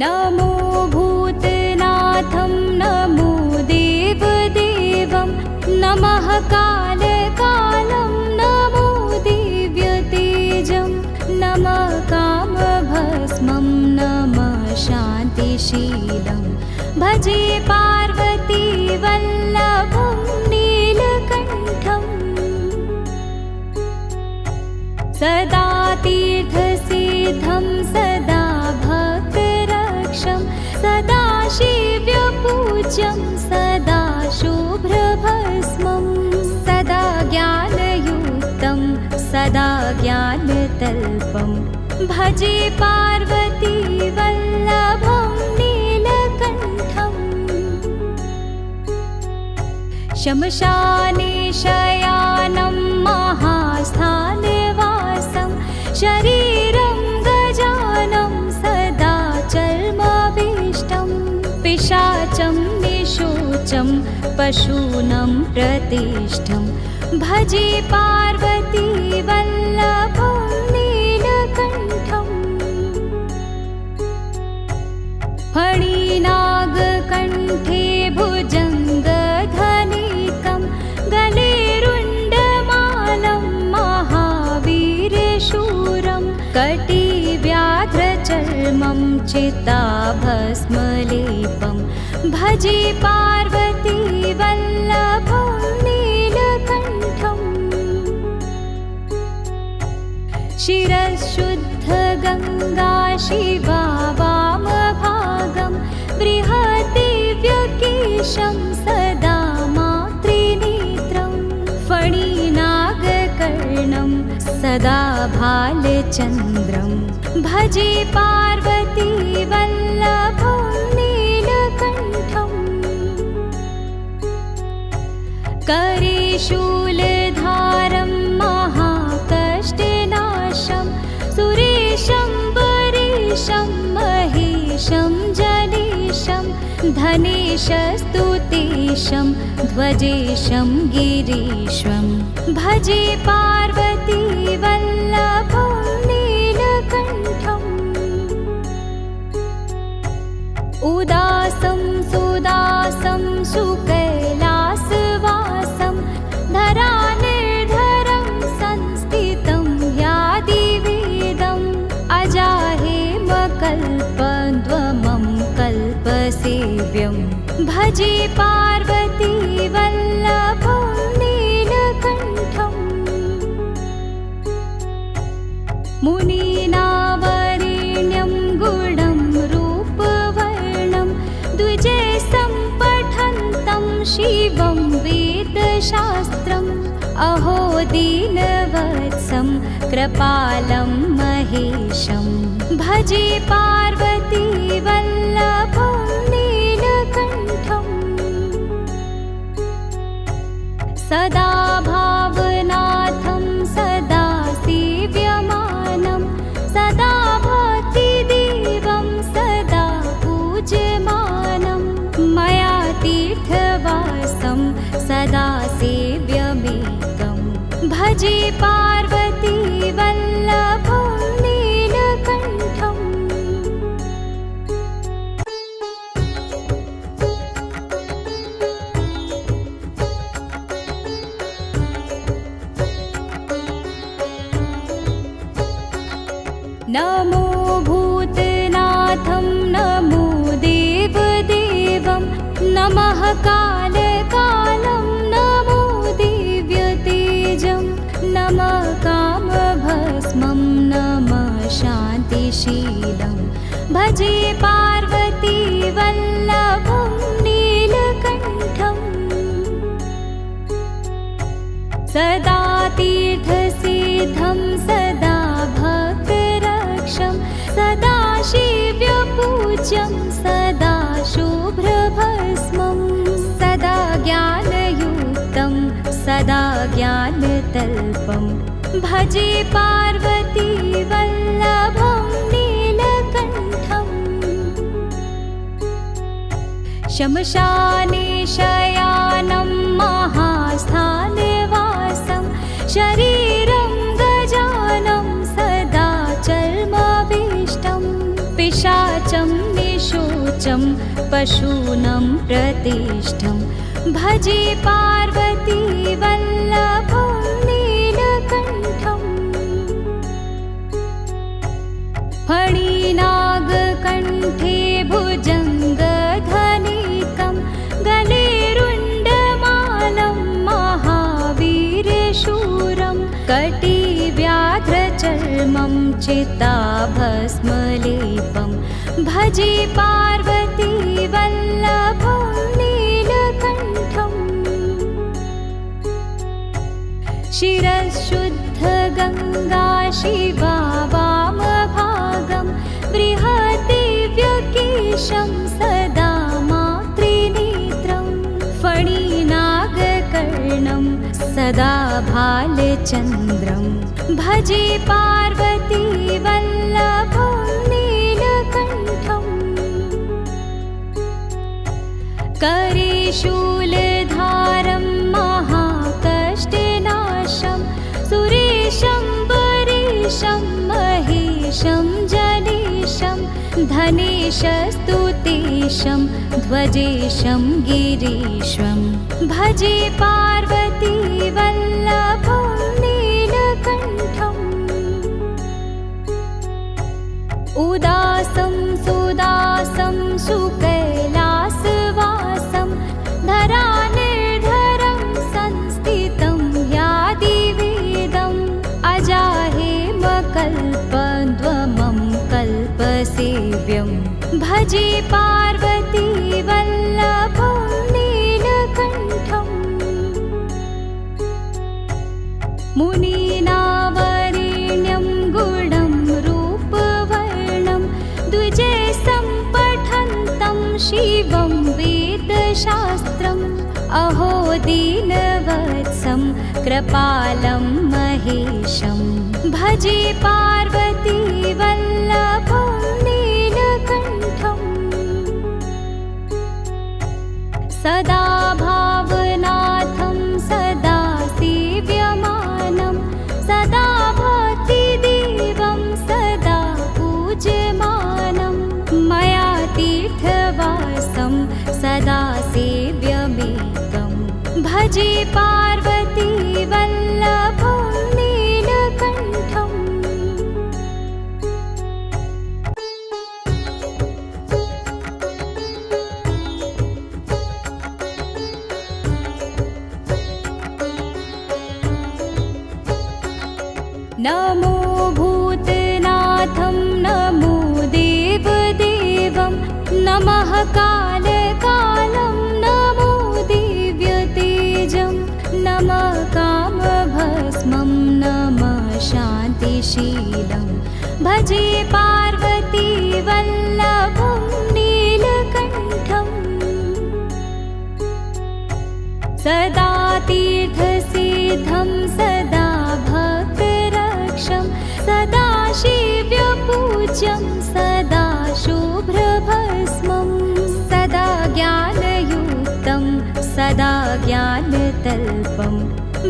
नमो भूतनाथं नमो देवदेवं नमः कालकालं नमो दिव्यतेजं नमः कामभस्मं नमः शान्तिशीलं भजे पार्वती वल्लभं नीलकण्ठम् सदा तीर्थसिद्धं सदा भक्तरक्षं सदा शिव्यपूज्यं सदा शुभ्रभस्मं सदा ज्ञानयुक्तं सदा ज्ञानतल्पं भजे पार्वती वल्लभं नीलकण्ठम् शमशाने शयानं महास्थानवासं शरीरं गजानं सदा चर्माभीष्टं पिशाचं निशोचं पशूनं प्रतिष्ठं भजे पार्वती वल्लभं नीलकण्ठम् फणिनागकण्ठे भुजङ्गधनिकं गलेरुण्डमालं महावीरशूरं कटिव्याघ्रचर्मं चिताभस्मलेपं भजे पार्वती वल्लभं नीलकण्ठम् शिरःशुद्धगङ्गा शिवा वामभागं बृहद्दिव्यकेशं सदा मातृनेत्रं फणिनागकर्णं सदा भालचन्द्रं भजे पार्वती वल्लभं नीलकण्ठम् करे शूलधारं महाकष्टनाशं सुरेशं वरेशं महेशं जनेशं धनेशस्तुतेशं ध्वजेशं गिरीश्वं भजे पार्वती वल्लभं नीलकण्ठम् उदासं सुदासं शुकैलासवासं धरानिर्धरं संस्थितं यादिवेदम् अजाहेमकल्पद्वमं कल्पसेव्यं भजे पार्वती वल्लभं नीलकण्ठम् मुनीनावरेण्यं गुणं रूपवर्णं द्विजैस्तं पठन्तं शिवं वेदशास्त्रम् अहो दीनवत्सं कृपालं महेशं भजे पार्वती वल्लभं नीलकण्ठम् सदा भावनाथं सदा सेव्यमानं सदा भक्तिदेवं सदा पूज्यमानं मया तीर्थवासं सदा सेव्यमेकं भजे पार्वती वल्लभं नीलकण्ठम् नमो भूतनाथं नमो देवदेवं नमः कालकालं नमो दिव्यतेजं नमः कामभस्मं नमः शान्तिशीलं भजे पार्वती वल्लभं नीलकण्ठम् सदा तीर्थसिद्धं सदा भक्तरक्षं सदा शिव्यपूज्यं सदा शुभ्रभस्मं सदा ज्ञानयुक्तं सदा ज्ञानतल्पं भजे पार्वती वल्लभं नीलकण्ठम् शमशाने शयानं महास्थानवासं शरीरं गजानं सदा चर्माभीष्टं पिशाचं पशूनं प्रतिष्ठं भजे पार्वती वल्लभं नीलकण्ठम् फणिनागकण्ठे भुजङ्गधनिकं गलेरुण्डमालं महावीरशूरं कटिव्याघ्रचर्मं चिताभस्मलेपं भजे पार्वती वल्लभं नीलकण्ठम् शिरःशुद्धगङ्गा शिवा वामभागं बृहद्दिव्यकेशं सदा मातृनेत्रं फणिनागकर्णं सदा भालचन्द्रं भजे पार्वती वल्लभं नीलकण्ठम् करे शूलधारं महाकष्टनाशं सुरेशं वरेशं महेशं जनेशं धनेशस्तुतेशं ध्वजेशं गिरीशं भजे पार्वती वल्लभं नीलकण्ठम् उदासं सुदासं सुकैलासवासं धरानिर्धरं संस्थितं यादिवेदम् अजाहेमकल्पद्वमं कल्पसेव्यं भजे पार्वती वल्लभं नीलकण्ठम् मुनीनावरेण्यं गुणं रूपवर्णं द्विजसम्पठन्तं शिवं वेदशास्त्रम् अहो दीनवत्सं कृपालं महेशं भजे पार्वती वल्लभं नीलकण्ठम् सदा भावनाथं सदा सेव्यमानं सदा भक्तिदेवं सदा पूज्यमानं मया तीर्थवासं सदा सेव्यमेकं भजे पार्वती वल्लभं नीलकण्ठम् नमो भूतनाथं नमो देवदेवं नमः कालकालं नमो दिव्यतेजं नमः कामभस्मं नमः शान्तिशीलं भजे पार्वती वल्लभं नीलकण्ठम् सदा तीर्थसिद्धं सदा भक्तरक्षं सदा शिव्यपूज्यं सदा शुभ्रभस्मं सदा ज्ञानयुक्तं सदा ज्ञानतल्पं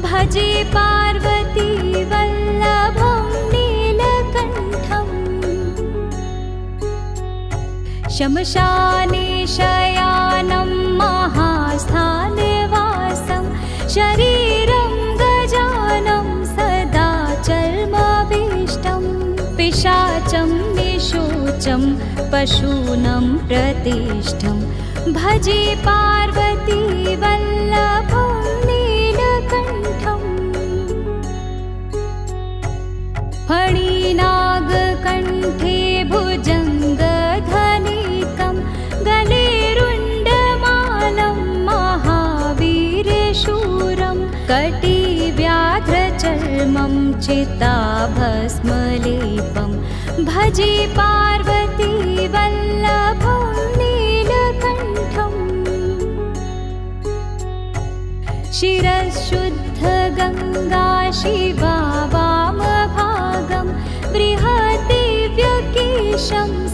भजे पार्वती वल्लभं नीलकण्ठम् शमशाने शयानं महास्थानवासं शरीरं गजानं सदा चर्माभीष्टं पिशाचं निशोचं पशूनं प्रतिष्ठं भजे पार्वती वल्लभं नीलकण्ठम् फणिनागकण्ठे भुजङ्गधनिकं गलेरुण्डमालं महावीरशूरं कटिव्याघ्रचर्मं चिताभस्मलेपं भजे पार्वती वल्लभं नीलकण्ठम् शिरःशुद्धगङ्गा शिवा वामभागं बृहद्दिव्यकेशं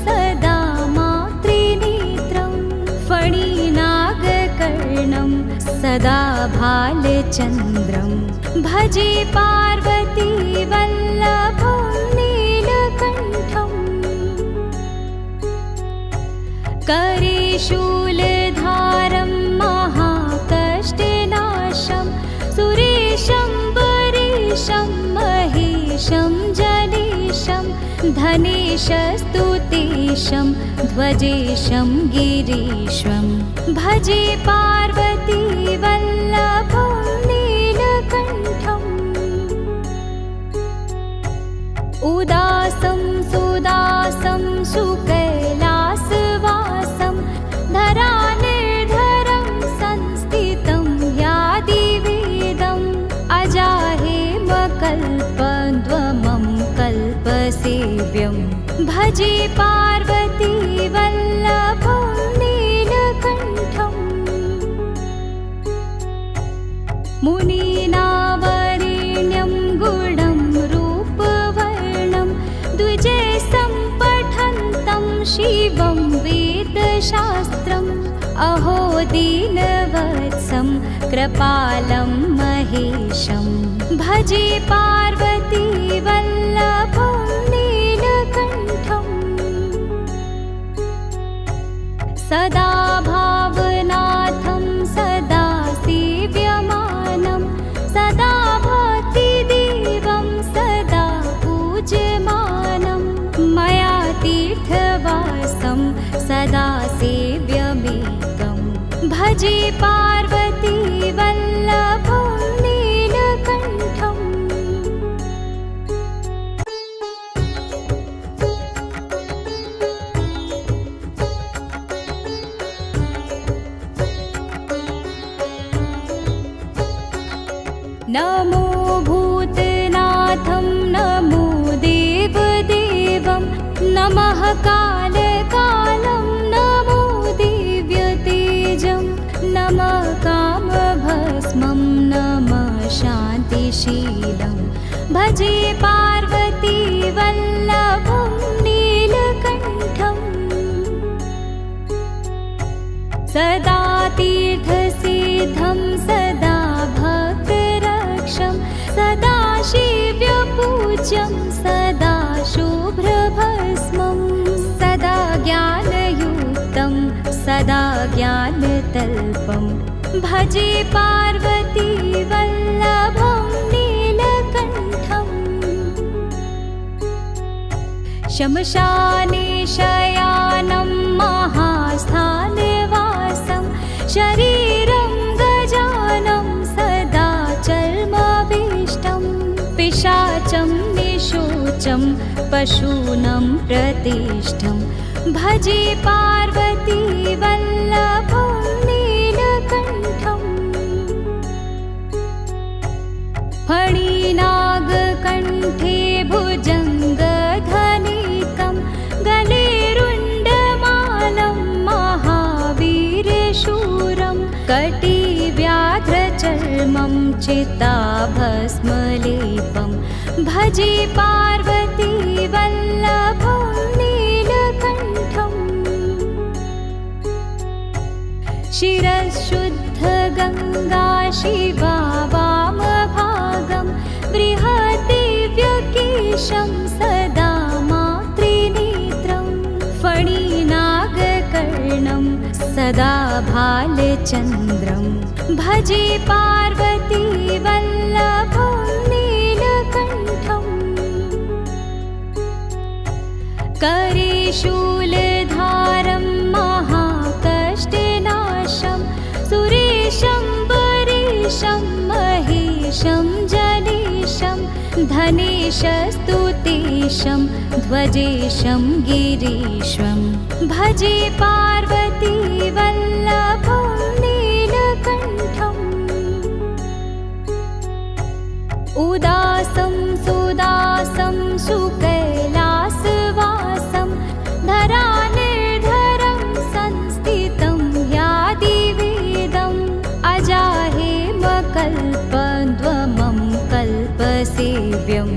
सदा मातृनेत्रं फणिनागकर्णं सदा भालचन्द्रं भजे पार्वती वल्लभं नीलकण्ठम् करेशूलधारं महाकष्टनाशं सुरेशं वरेशं महेशं जनेशं धनेशस्तुतेशं ध्वजेशं गिरीश्वं भजे पार्वती वल्लभं नीलकण्ठम् उदासं सुदासं सुकैलासवासं धरानिर्धरं संस्थितं यादिवेदम् अजाहेमकल्पद्रुमं कल्पसेव्यं भजे पार्वती वल्लभं नीलकण्ठम् मुनीनावरेण्यं गुणं रूपवर्णं द्विजैस्तं पठन्तं शिवं वेदशास्त्रम् अहो दीनवत्सं कृपालं महेशं भजे पार्वती वल्लभं नीलकण्ठम् सदा भावनाथं सदा सेव्यमानं सदा भक्तिदेवं सदा पूज्यमानं मया तीर्थवासं सदा सेव्यमेकं भजे पार्वती वल्लभं नीलकण्ठम् नमो भूतनाथं नमो देवदेवं नमः कालकालं नमो दिव्यतेजं नमः कामभस्मं नमः शान्तिशीलं भजे पार्वती वल्लभं नीलकण्ठम् सदा तीर्थसिद्धं सदा भक्तरक्षं सदा शिव्यपूज्यं सदा शुभ्रभस्मं सदा ज्ञानयुक्तं सदा ज्ञानतल्पं भजे पार्वती वल्लभं नीलकण्ठम् शमशाने शयानं महास्थानवासं शरीरं गजानं सदा चर्मविष्टं पिशाचं निशोचं पशूनं प्रतिष्ठं भजे पार्वती वल्लभं नीलकण्ठम् फणिनागकण्ठे भुजङ्गधनिकं गलेरुण्डमालं महावीरशूरं कटिव्याघ्रचर्मं चिताभस्मलेपं भजे पार्वती वल्लभं नीलकण्ठम् शिरःशुद्धगङ्गा शिवा वामभागं बृहद्दिव्यकेशं सदा मातृनेत्रं फणिनागकर्णं सदा भालचन्द्रं भजे पार्वती वल्लभं नीलकण्ठम् करेशूलधारं महाकष्टनाशं सुरेशं वरेशं महेशं जनेशं धनेशस्तुतेशं ध्वजेशं गिरीश्वं भजे पार्वती वल्लभं नीलकण्ठम् उदासं सुदासं सुकैलासवासं धरानिर्धरं संस्थितं यादिवेदम् अजाहेमकल्पद्रुमं कल्पसेव्यं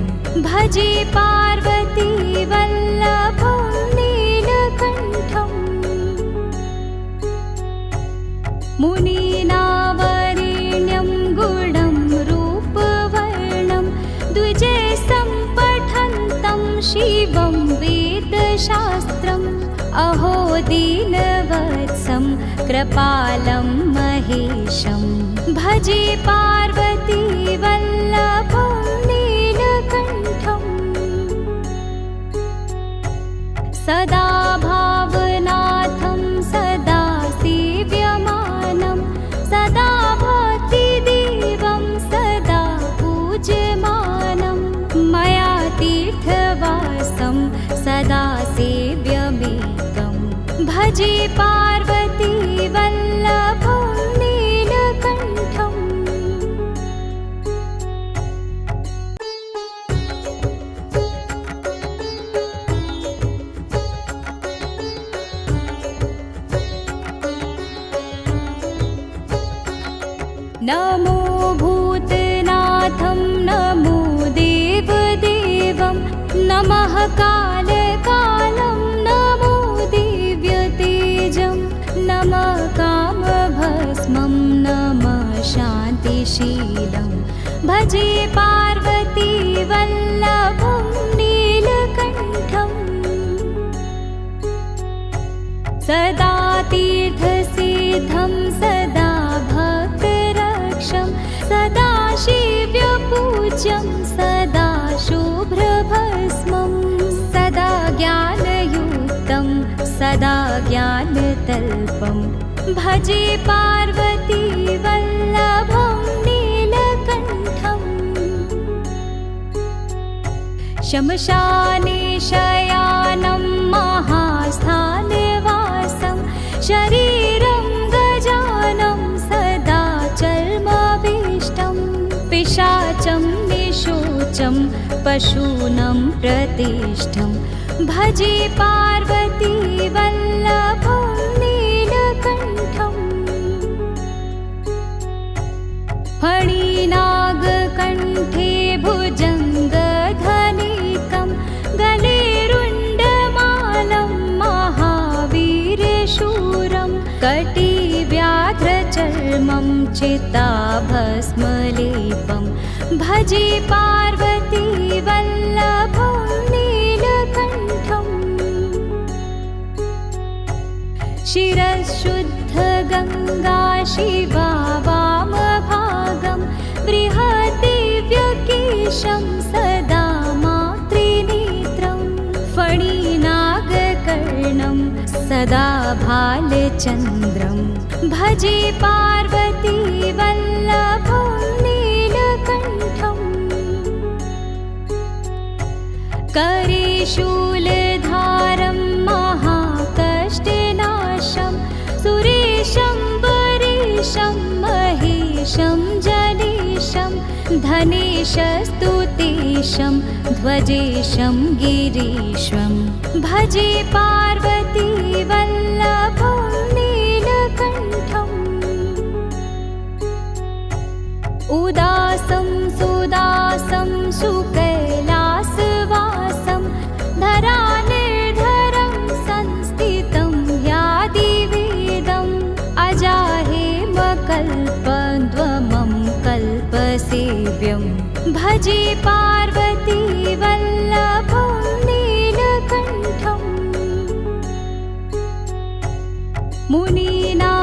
भजे पार्वती वल्लभं नीलकण्ठम् मुनीनावरेण्यं गुणं रूपवर्णं द्विजैस्तं पठन्तं शिवं वेदशास्त्रम् अहो दीन कृपालं महेशं भजे पार्वती वल्लभं नीलकण्ठम् सदा भावनाथं सदा सेव्यमानं सदा भक्तिदेवं सदा पूज्यमानं मया तीर्थवासं सदा सेव्यमेकं भजे पार्वती वल्लभं नीलकण्ठम् नमो भूतनाथं नमो देवदेवं नमः कालकालं नमो दिव्यतेजं नमः कामभस्मं नमः शान्तिशीलं भजे पार्वती वल्लभं नीलकण्ठम् सदा तीर्थसिद्धं सदा भक्तरक्षं सदा शिव्यपूज्यं सदा शुभ्रभस्मं सदा ज्ञानयुक्तं सदा ज्ञानतल्पं भजे पार्वती वल्लभं नीलकण्ठम् शमशाने शयानं महास्थानवासं शरीरं गजानं सदा चर्माभीष्टं पिशाचं निशोचं पशूनं प्रतिष्ठं भजे पार्वती वल्लभं नीलकण्ठम् फणिनागकण्ठे भुजङ्गधनिकं गलेरुण्डमालं महावीरशूरं कटिव्याघ्रचर्मं चिताभस्मलेपं भजे पार्वती वल्लभं नीलकण्ठम् शिरःशुद्धगङ्गा शिवा वामभागं बृहद्दिव्यकेशं सदा मातृनेत्रं फणिनागकर्णं सदा भालचन्द्रं भजे पार्वती वल्लभं नीलकण्ठम् करे शूलधारं महाकष्टनाशं सुरेशं वरेशं महेशं जनेशं धनेशस्तुतेशं ध्वजेशं गिरीश्वं भजे पार्वती वल्लभं नीलकण्ठम् उदासं सुदासं सुकैलासवासं धरानिर्धरं संस्थितं यादिवेदम् अजाहेमकल्पद्रुमं कल्पसेव्यं भजे पार्वती वल्लभं नीलकण्ठम्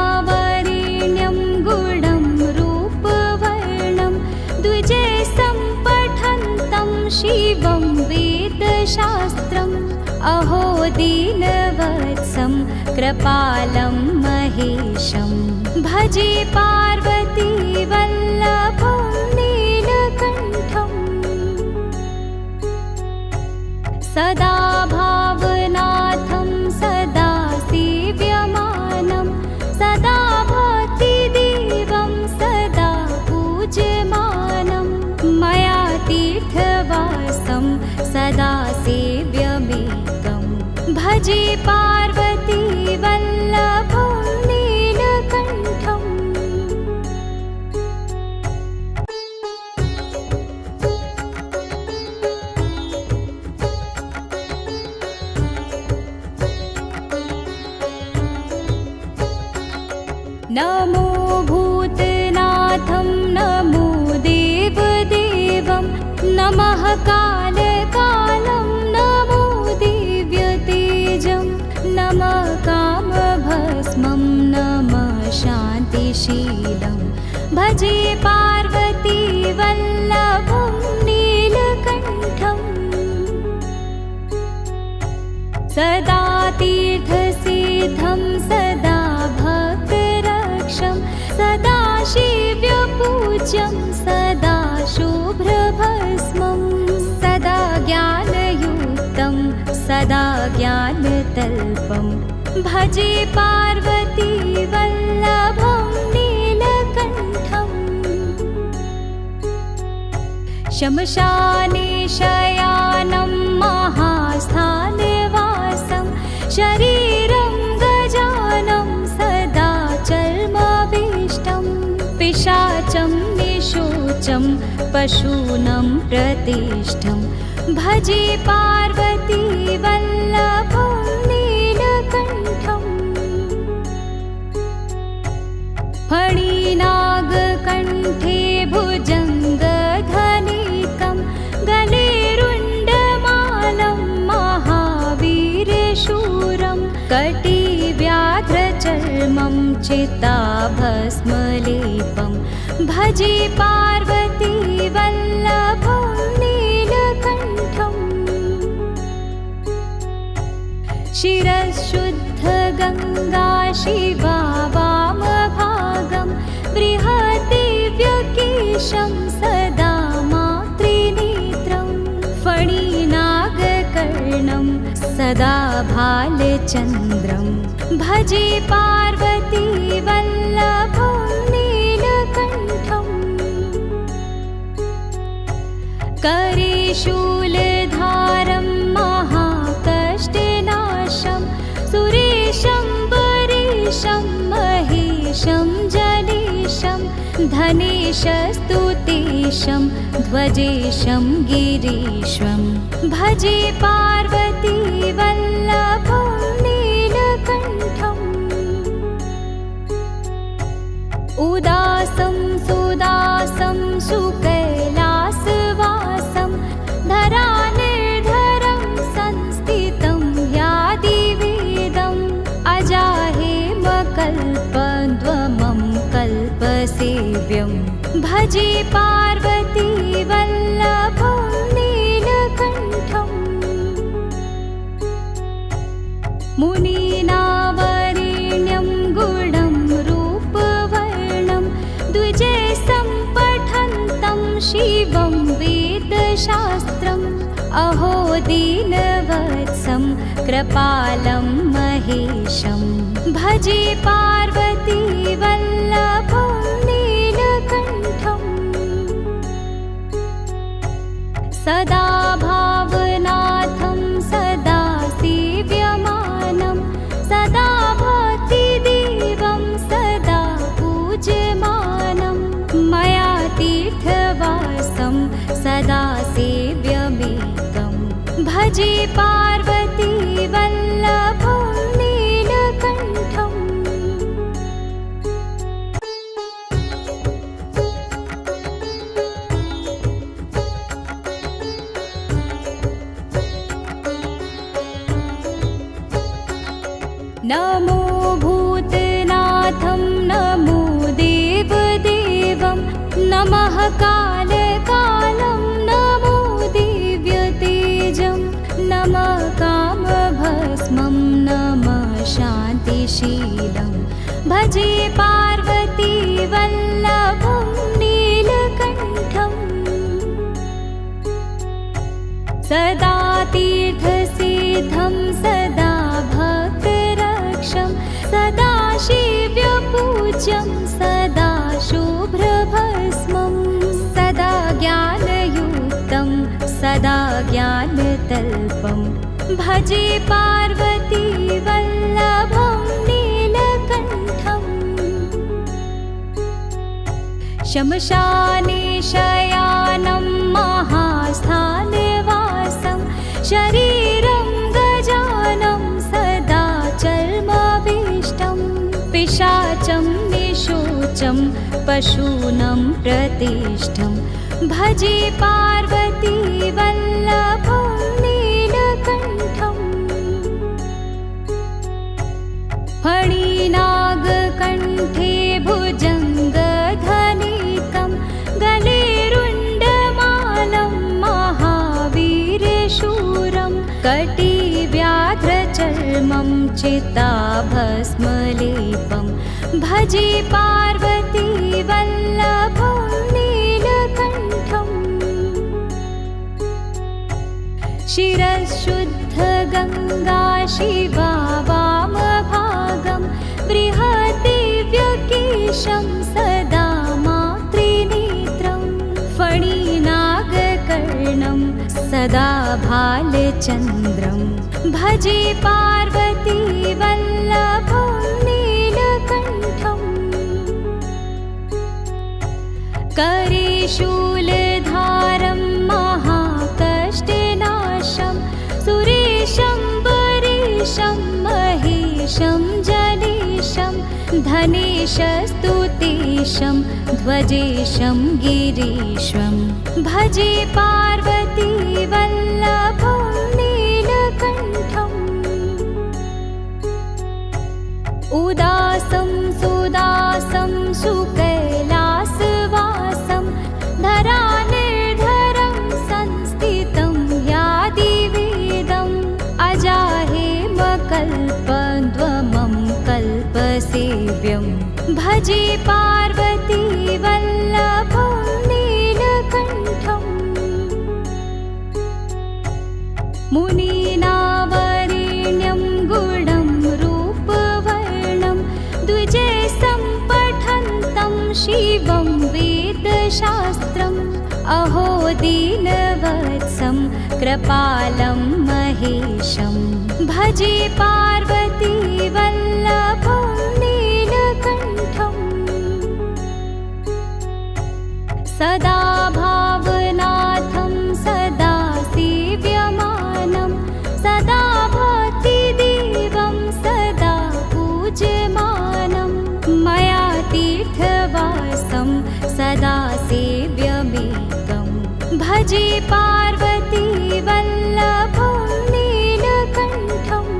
मुनीनावरेण्यं गुणं रूपवर्णं द्विजैस्तं पठन्तं शिवं वेदशास्त्रम् अहो दीनवत्सं कृपालं महेशं भजे पार्वती वल्लभं नीलकण्ठम् सदा भावनाथं सदा सेव्यमानं सदा भक्तिदेवं सदा पूज्यमानं मया तीर्थवासं सदा सेव्यमेकं भजे पार्वती वल्लभं नीलकण्ठम् नमो भूतनाथं नमो देवदेवं नमः कालकालं नमो दिव्यतेजं नमः कामभस्मं शान्तिशीलं भजे पार्वती वल्लभं नीलकण्ठम् सदा तीर्थसिद्धं सदा भक्तरक्षं सदा शिव्यपूज्यं सदा शुभ्रभस्मं सदा ज्ञानयुक्तं सदा ज्ञानतल्पं भजे पार्वती वल्लभं नीलकण्ठम् शमशाने शयानं महास्थानवासं शरीरं गजानं सदा चर्माभीष्टं पिशाचं निशोचं पशूनं प्रतिष्ठं भजे पार्वती वल्लभं नीलकण्ठम् फणिनागकण्ठे भुजङ्गधनिकं गलेरुण्डमालं महावीरशूरं कटिव्याघ्रचर्मं चिताभस्मलेपं भजे पार्वती वल्लभं नीलकण्ठम् शिरःशुद्धगङ्गा शिवा वामभागं बृहद्दिव्यकेशं सदा मातृनेत्रं फणिनागकर्णं सदा भालचन्द्रं भजे पार्वती वल्लभं नीलकण्ठम् करे शूलधारं महाकष्टनाशं सुरेशं वरेशं महेशं जनेशं धनेशस्तुतेशं ध्वजेशं गिरीश्वं भजे पार्वती वल्लभं नीलकण्ठम् उदासं सुदासं सुकैलासवासं धरानिर्धरं संस्थितं यादिवेदम् अजाहेमकल्पद्वमं कल्पसेव्यं भजे पार्वती वल्लभं नीलकण्ठम् मुनीनावरेण्यं गुणं रूपवर्णं द्विजसम्पठन्तं शिवं वेदशास्त्रम् अहो दीनवत्सं कृपालं महेशं भजे पार्वती वल्लभं नीलकण्ठम् सदा भावनाथं सदा सेव्यमानं सदा भक्तिदेवं सदा पूज्यमानं मया तीर्थवासं सदा सेव्यमेकं भजे पार्वती वल्लभं नीलकण्ठम् नमो भूतनाथं नमो देवदेवं नमः कालकालं नमो दिव्यतेजं नमः कामभस्मं नमः शान्तिशीलं भजे पार्वती वल्लभं नीलकण्ठम् सदा तीर्थसिद्धं सदा भक्तरक्षं सदा शिव्यपूज्यं सदा शुभ्रभस्मं सदा ज्ञानयुक्तं सदा ज्ञानतल्पं भजे पार्वती वल्लभं नीलकण्ठम् शमशाने शयानं महास्थानवासं शरीरं गजानं सदा चर्माभीष्टं पिशाचं निशोचं पशूनं प्रतिष्ठं भजे पार्वती वल्लभं नीलकण्ठम् फणिनागकण्ठे भुजङ्ग भस्मलेपं भजे पार्वती वल्लभं नीलकण्ठम् शिरःशुद्धगङ्गा शिवा वामभागं बृहद्दिव्यकेशं सदा मातृनेत्रं फणिनागकर्णं सदा भालचन्द्रं भजे पार्वती वल्लभं नीलकण्ठम् करे शूलधारं महाकष्टनाशं सुरेशं वरेशं महेशं जनेशं धनेशस्तुतेशं ध्वजेशं गिरीशं भजे पार्वती वल्लभं नीलकण्ठम् उदासं सुदासं सुकैलासवासं धरानिर्धरं संस्थितं यादिवेदम् अजाहेमकल्पद्रुमं कल्पसेव्यं भजे पार्वती वल्लभं नीलकण्ठम् मुनीनावरेण्यं गुणं रूपवर्णं द्विजसम्पठन्तं शिवं वेदशास्त्रम् अहो दीनवत्सं कृपालं महेशं भजे पार्वती वल्लभं नीलकण्ठम् सदा भावनाथं सदा सेव्यमानं सदा भक्तिदेवं सदा पूज्यमानं मया तीर्थवासं सदा सेव्यमेकं भजे पार्वती वल्लभं नीलकण्ठम्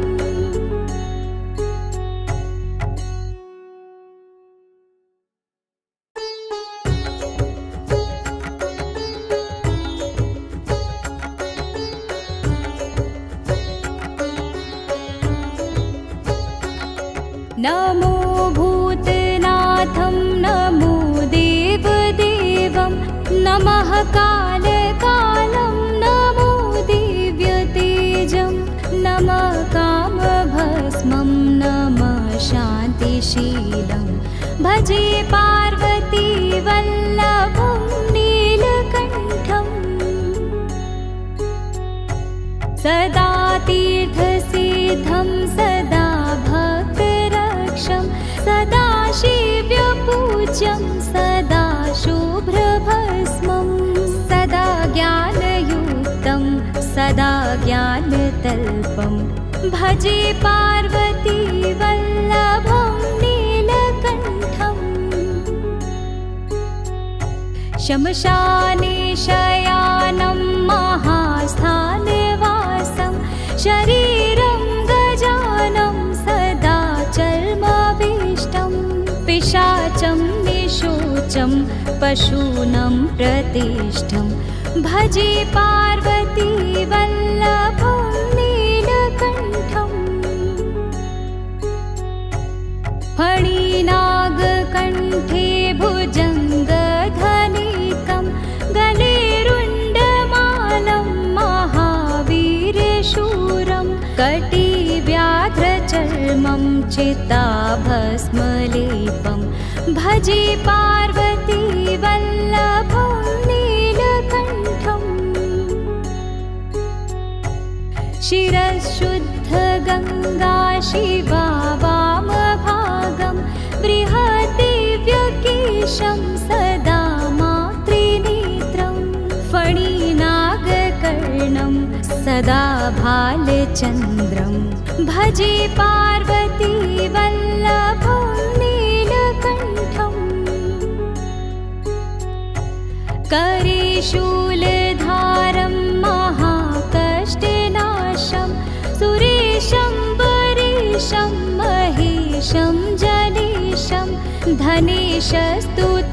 नमो भूतनाथं नमो देवदेवं नमः कालकालं नमो दिव्यतेजं नमः कामभस्मं नमः शान्तिशीलं भजे पार्वती वल्लभं नीलकण्ठम् सदा तीर्थसिद्धं सदा भक्तरक्षं सदा शिव्यपूज्यं सदा शुभ्रभस्मं सदा ज्ञानयुक्तं सदा ज्ञानतल्पं भजे पार्वती वल्लभं नीलकण्ठम् शमशाने शयानं महास्थानवासं शरीरं गजानं सदा चर्माभीष्टं पिशाचं निशोचं पशूनं प्रतिष्ठं भजे पार्वती वल्लभं नीलकण्ठम् फणिनागकण्ठे भुजङ्गधनिकं गलेरुण्डमालं महावीरशूरं कटिव्याघ्रचर्मं चिताभस्मलेपं भजे पार्वती वल्लभं नीलकण्ठम् शिरःशुद्धगङ्गा शिवा वामभागं बृहद्दिव्यकेशं सदा मातृनेत्रं फणिनागकर्णं सदा भालचन्द्रं भजे पार्वती वल्लभं नीलकण्ठम् करे शूलधारं महाकष्टनाशं सुरेशं वरेशं महेशं जनेशं धनेशस्तुतेशं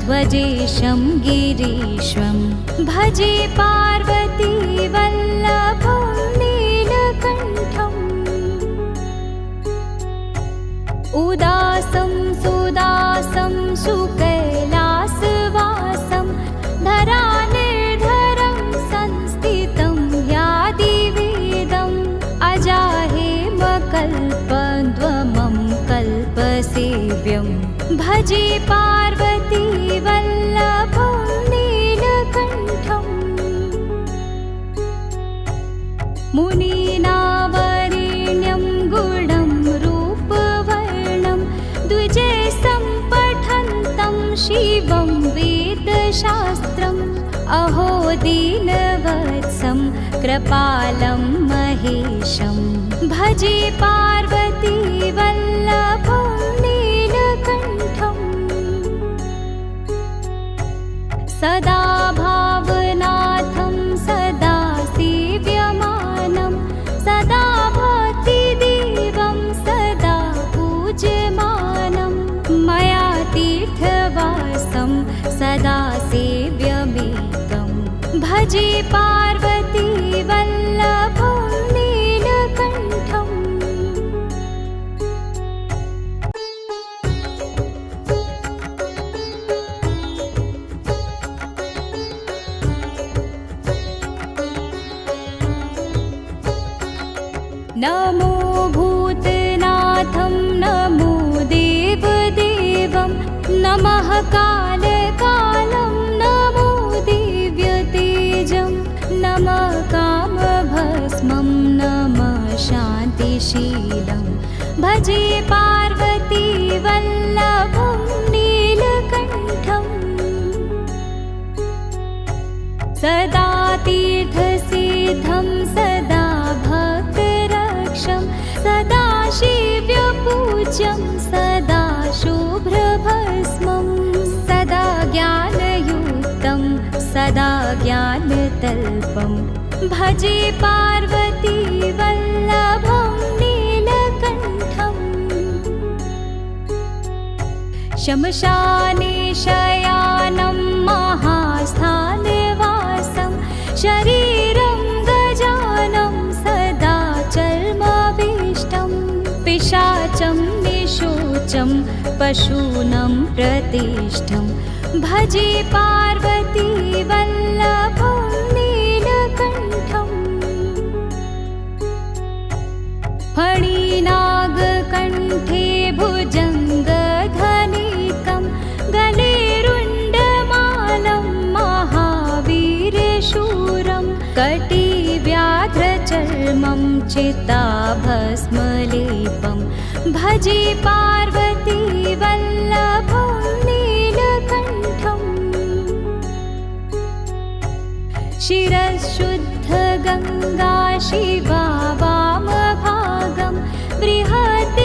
ध्वजेशं गिरीशं भजे पार्वती वल्लभं नीलकण्ठम् उदासं सुदासं सुकैलासवासं धरानिर्धरं संस्थितं यादिवेदम् अजाहेमकल्पद्रुमं कल्पसेव्यं भजे पार्वती वल्लभं नीलकण्ठम् मुनीनावरेण्यं गुणं रूपवर्णं द्विजैस्तं पठन्तं शिवं वेदशास्त्रम् अहो दीनवत्सं कृपालं महेशं भजे पार्वती वल्लभं नीलकण्ठम् सदा भावनाथं सदा सेव्यमानं सदा भक्तिदेवं सदा पूज्यमानं मया तीर्थवासं सदा सेव्यमेकं भजे पार्वती वल्लभं नीलकण्ठम् नमो भूतनाथं नमो देवदेवं नमः कालकालं नमो दिव्यतेजं नमः कामभस्मं नमः शान्तिशीलं भजे पार्वती वल्लभं नीलकण्ठम् सदा तीर्थसिद्धं सदा भक्तरक्षं सदा शिव्यपूज्यं सदा शुभ्रभस्मं सदा ज्ञानयुक्तं सदा ज्ञानतल्पं भजे पार्वती वल्लभं नीलकण्ठम् शमशाने शयानं महास्थानवासं शरीरं गजानं सदा चर्माविष्टं पिशाचं निशोचं पशूनं प्रतिष्ठं भजे पार्वती वल्लभं नीलकण्ठम् फणिनागकण्ठे भुजङ्गधनिकं गलेरुण्डमालं महावीरशूरं कटिव्याघ्रचर्मं चिताभस्मलेपं भजे पार्वती वल्लभं नीलकण्ठम् शिरःशुद्धगङ्गा शिवा वामभागं बृहद्दिव्यकेशं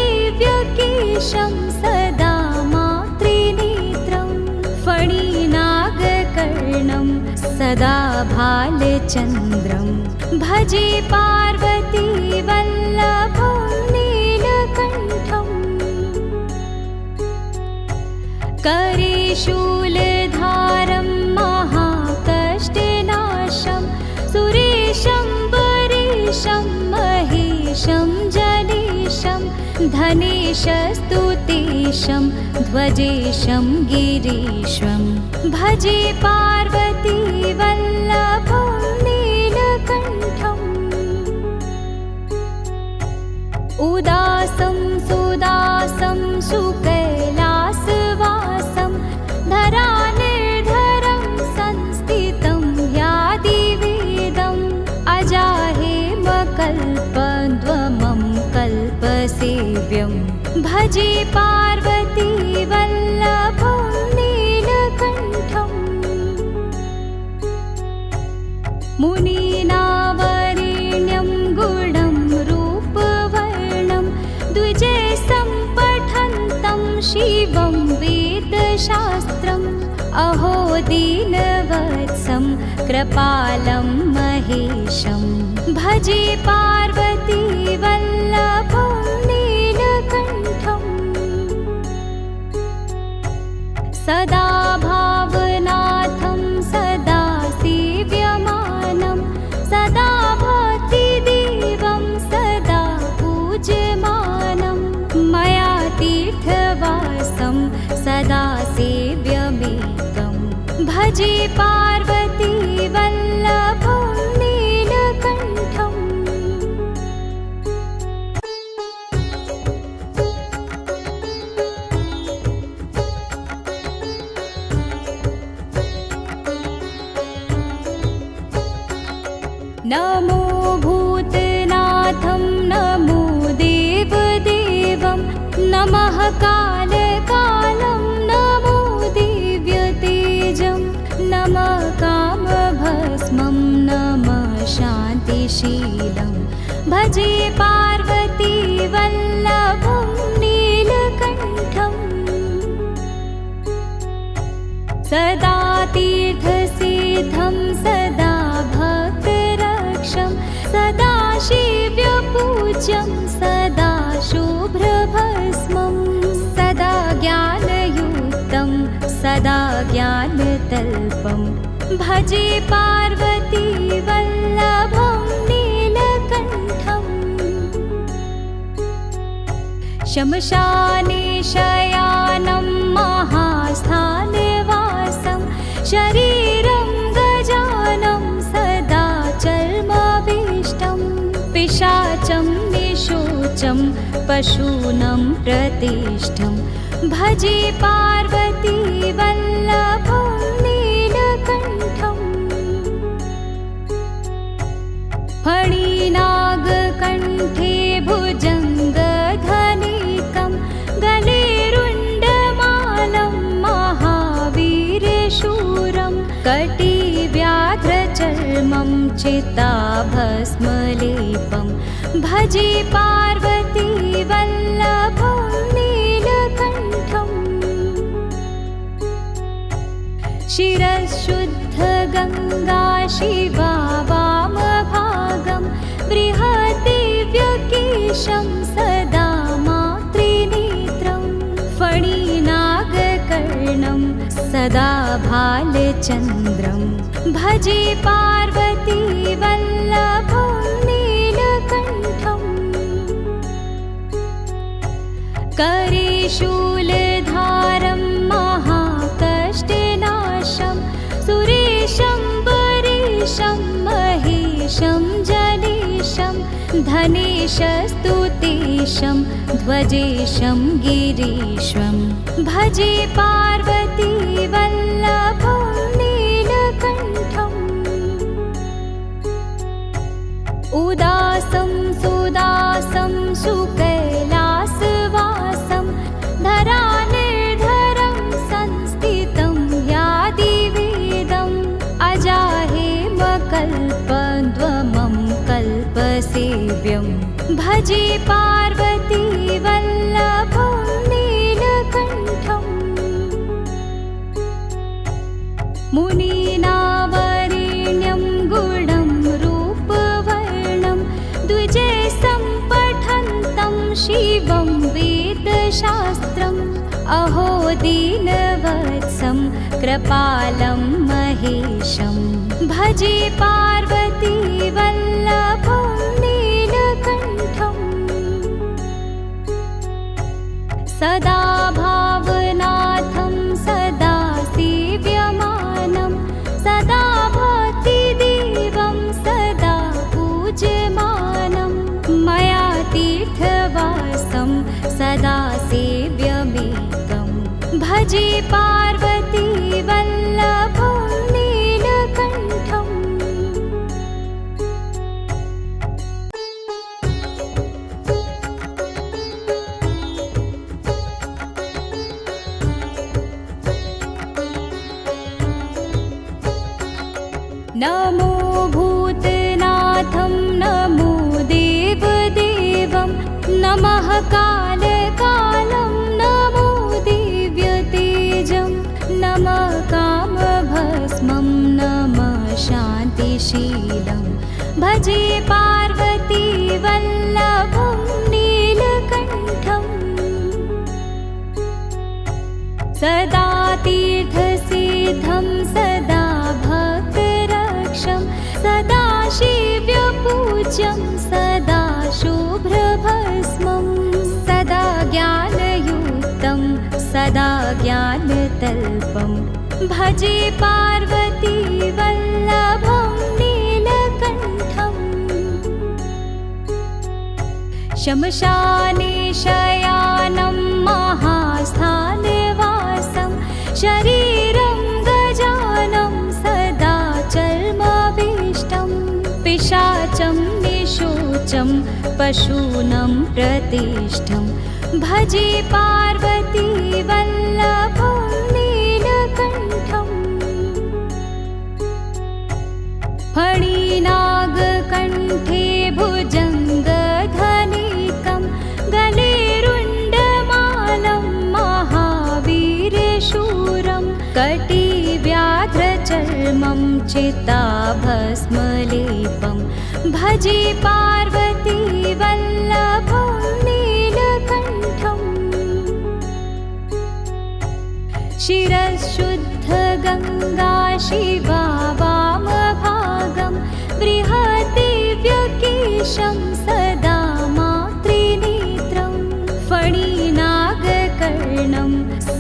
सदा मातृनेत्रं फणिनागकर्णं सदा भालचन्द्रं भजे पार्वती वल्लभं नीलकण्ठम् करे शूलधारं महाकष्टनाशं सुरेशं वरेशं महेशं जनेशं धनेशस्तुतेशं ध्वजेशं गिरीश्वं भजे पार्वती वल्लभं नीलकण्ठम् उदासं सुदासं सुकैलासवासं धरानिर्धरं संस्थितं यादिवेदम् अजाहेमकल्पद्रुमं कल्पसेव्यं भजे पार्वती वल्लभं नीलकण्ठम् मुनीनावरेण्यं गुणं रूपवर्णं द्विजैस्तं पठन्तं शिवं वेदशास्त्रम् अहो दीनवत्सं कृपालं महेशं भजे पार्वती वल्लभं नीलकण्ठम् सदा भावनाथं सदा सेव्यमानं सदा भक्तिदेवं सदा पूज्यमानं मया भजे पार्वती वल्लभं नीलकण्ठम्। नमो भूतनाथं नमो देवदेवं नमः कालकालं नमो दिव्यतेजं नमः कामभस्मं नमः शान्तिशीलं भजे पार्वती वल्लभं नीलकण्ठम्। सदा तीर्थसिद्धं सदा सदा शिव्यपूज्यं सदा शुभ्रभस्मं सदा ज्ञानयुक्तं सदा ज्ञानतल्पं भजे पार्वती वल्लभं नीलकण्ठम्। श्मशाने शयानं महास्थानवासं शरीरं गजानं सदा चर्मविष्टं पिशाचं निशोचं पशूनं प्रतिष्ठं भजे पार्वती वल्लभं नीलकण्ठम्। फणिनागकण्ठे भुजङ्गधनिकं गलेरुण्डमालं महावीरशूरं कटिव्याघ्रचर्मं चिताभस्मलेपं भजे पार्वती वल्लभं नीलकण्ठम्। शिरःशुद्धगङ्गा शिवा वामभागं बृहद्दिव्यकेशं सदा मातृनेत्रं फणिनागकर्णं सदा भालचन्द्रं भजे पार्वती वल्लभं नीलकण्ठम्। करे शूलधारं महाकष्टनाशं सुरेशं वरेशं महेशं जनेशं धनेशस्तुतेशं ध्वजेशं गिरीश्वं भजे पार्वती वल्लभं नीलकण्ठम्। उदासं सुदासं सुकैलासवासं धरानिर्धरं संस्थितं यादिवेदम् अजाहेमकल्पद्वमं कल्पसेव्यं भजे पार्वती वल्लभं नीलकण्ठम्। मुनीनावरेण्यं गुणं रूपवर्णं द्विजैस्तं पठन्तं शिवं वेदशास्त्रम् अहो दीनवत्सं कृपालं महेशं भजे पार्वती वल्लभं नीलकण्ठम्। सदा भावनाथं सदा सेव्यमानं सदा भक्तिदेवं सदा पूज्यमानं मया तीर्थवासं सदा सेव्यमेकं भजे पार्वती वल्लभं नीलकण्ठम्। नमो भूतनाथं नमो देवदेवं नमः कालकालं नमो दिव्यतेजं नमः कामभस्मं नमः शान्तिशीलं भजे पार्वती वल्लभं नीलकण्ठम्। सदा तीर्थसिद्धं सदा भक्तरक्षं सदा शिव्यपूज्यं सदा शुभ्रभस्मं सदा ज्ञानयुक्तं सदा ज्ञानतल्पं भजे पार्वती वल्लभं नीलकण्ठम् शमशाने शयानं महास्थानवासं शरीरं गजानं सदा चर्मभीष्टं पिशाचं निशूचं पशूनं प्रतिष्ठं भजे पार्वती वल्लभं नीलकण्ठम् फणिनागकण्ठे भुजङ्गधनिकं गलेरुण्डमालं महावीरशूरं कटिव्याघ्रचर्मं चिताभस्मलेपं भजे पार्वती वल्लभं नीलकण्ठम् शिरःशुद्धगङ्गा शिवा वामभागं बृहद्दिव्यकेशं सदा मातृनेत्रं फणिनागकर्णं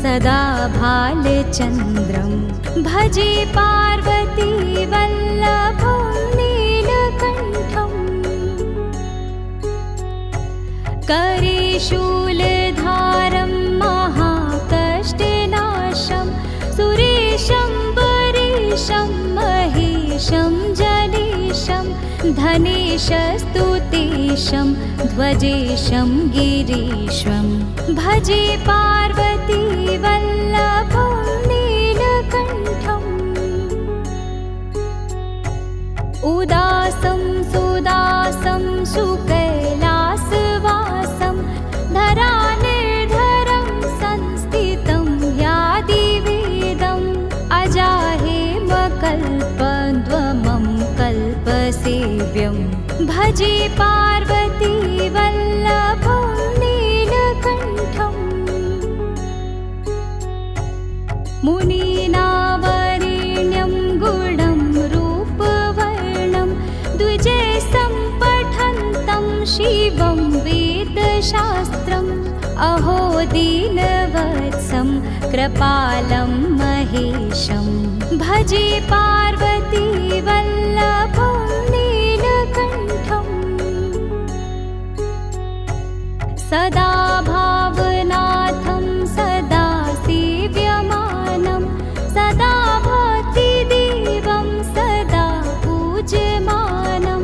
सदा भालचन्द्रं भजे पार्वती वल्लभं नीलकण्ठम् करे शूलधारं महाकष्टनाशं सुरेशं वरेशं महेशं जनेशं धनेशस्तुतेशं ध्वजेशं गिरीशं भजे पार्वती वल्लभं नीलकण्ठम् उदासं सुदासं सुकैलासवासं धरानिर्धरं संस्थितं यादिवेदम् अजाहेमकल्पद्वमं कल्पसेव्यं भजे पार्वती वल्लभं नीलकण्ठम् मुनीनावरेण्यं गुणं रूपवर्णं द्विजैस्तं पठन्तं शिवं वेदशास्त्रम् अहो दीनवत्सं कृपालं महेशं भजे पार्वती वल्लभं नीलकण्ठम् सदा भावनाथं सदा सेव्यमानं सदा भक्तिदेवं सदा पूज्यमानं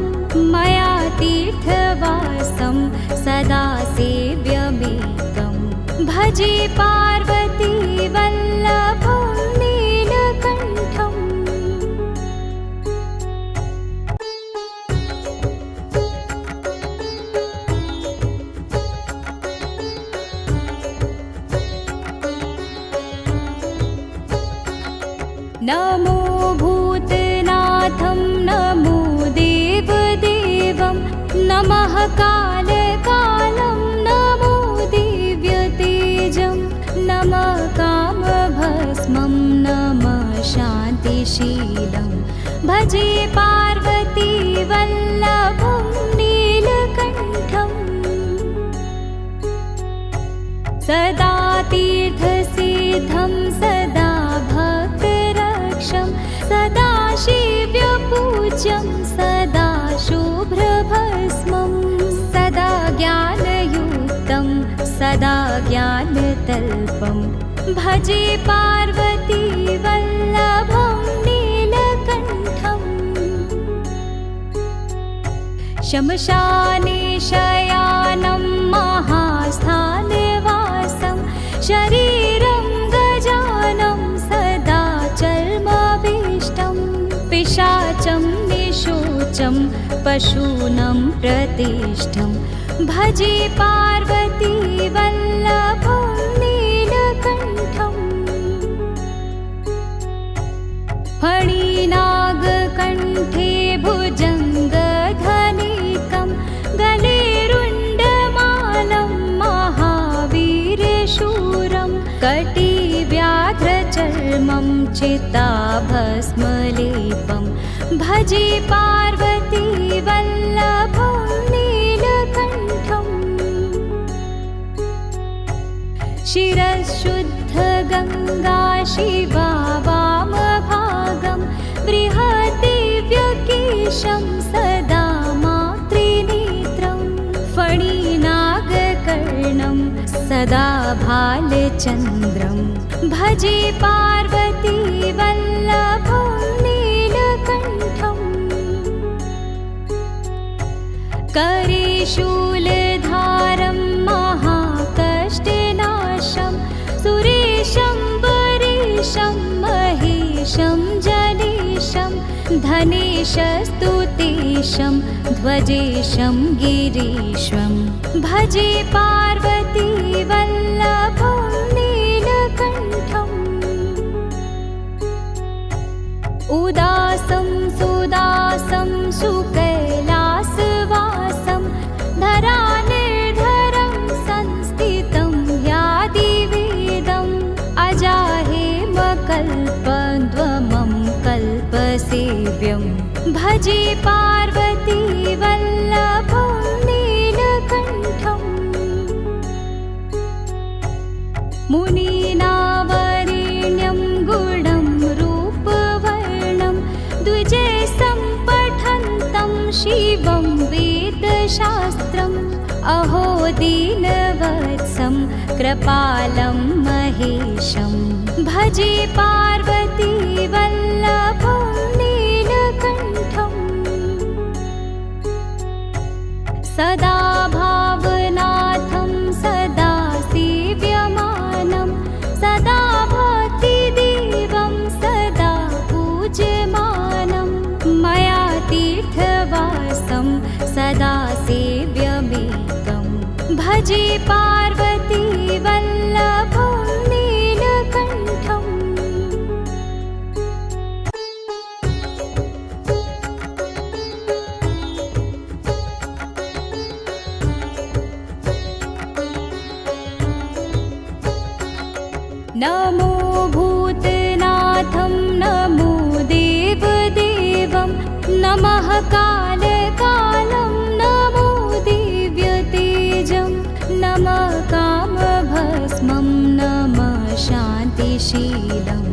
मया तीर्थवासं सदा सेव्यमेकं भजे पार्वती वल्लभं नीलकण्ठम् नमो भूतनाथं नमो देवदेवं नमः कालकालं नमो दिव्यतेजं नमः कामभस्मं नमः शान्तिशीलं भजे पार्वती वल्लभं नीलकण्ठम् सदा तीर्थसिद्धं सदा भक्तरक्षं सदा शिव्यपूज्यं सदा शुभ्रभस्मं सदा ज्ञानयुक्तं सदा ज्ञानतल्पं भजे पार्वती वल्लभं नीलकण्ठम् शमशाने शयानं महास्थानवासं शरीरं गजानं सदा चर्मभीष्टं पिशाचं निशूचं पशूनं प्रतिष्ठं भजे पार्वती वल्लभं नीलकण्ठम् फणिनागकण्ठे भुजङ्गधनिकं गलेरुण्डमालं महावीरशूरं कटिव्याघ्रचर्मं चिताभस्मलेपं भजे पार्वती वल्लभं नीलकण्ठम् शिरःशुद्धगङ्गा शिवा बालचन्द्रं भजे पार्वती वल्लभं नीलकण्ठम् करे शूलधारं महाकष्टनाशं सुरेशं वरेशं महेशं जनेशं धनेशस्तुतेशं ध्वजेशं गिरीश्वं भजे पार्वती वल्लभं नीलकण्ठम् उदासं सुदासं सुकैलासवासं धरानिर्धरं संस्थितं यादिवेदम् अजाहेमकल्पद्रुमं कल्पसेव्यं भजे पार्वती वल्लभं नीलकण्ठम् मुनीनावरेण्यं गुणं रूपवर्णं द्विजैः पठन्तं शिवं वेदशास्त्रम् अहो दीनवत्सं कृपालं महेशं भजे पार्वती वल्लभं नीलकण्ठम् सदा भावनाथं सदा सेव्यमानं सदा भक्तिदेवं सदा पूज्यमानं मया तीर्थवासं सदा सेव्यमेकं भजे पार्वती वल्लभं नीलकण्ठम् नमो भूतनाथं नमो देवदेवं नमः कालकालं नमो दिव्यतेजं नमः कामभस्मं नमः शान्तिशीलं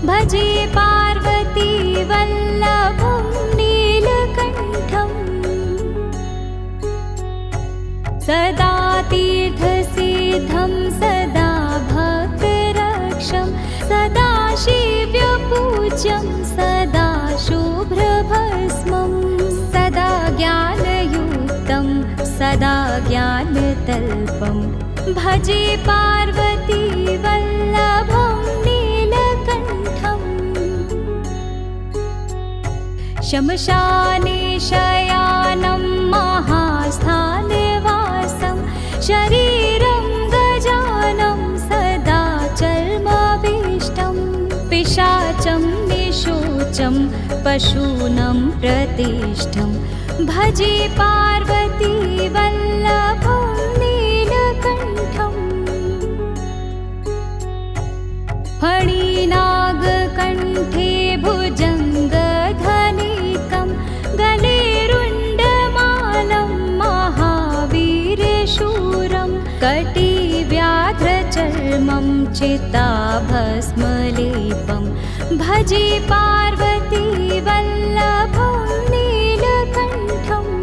भजे पार्वती वल्लभं नीलकण्ठम् सदा तीर्थसिद्धं सदा भक्तरक्षं सदा शिव्यपूज्यं सदा शुभ्रभस्मं सदा ज्ञानयुक्तं सदा ज्ञानतल्पं भजे पार्वती वल्लभं नीलकण्ठम् शमशाने शयानं महास्थानवासं शरीरं गजानं सदा चर्माविष्टं पिशाचं निशोचं पशूनं प्रतिष्ठं भजे पार्वती वल्लभं नीलकण्ठम् फणिनागकण्ठे भुजङ्गधनिकं गलेरुण्डमालं महावीरशूरं कटिव्याघ्रचर्मं चिताभस्मलेपं भजे पार्वती वल्लभं नीलकण्ठम्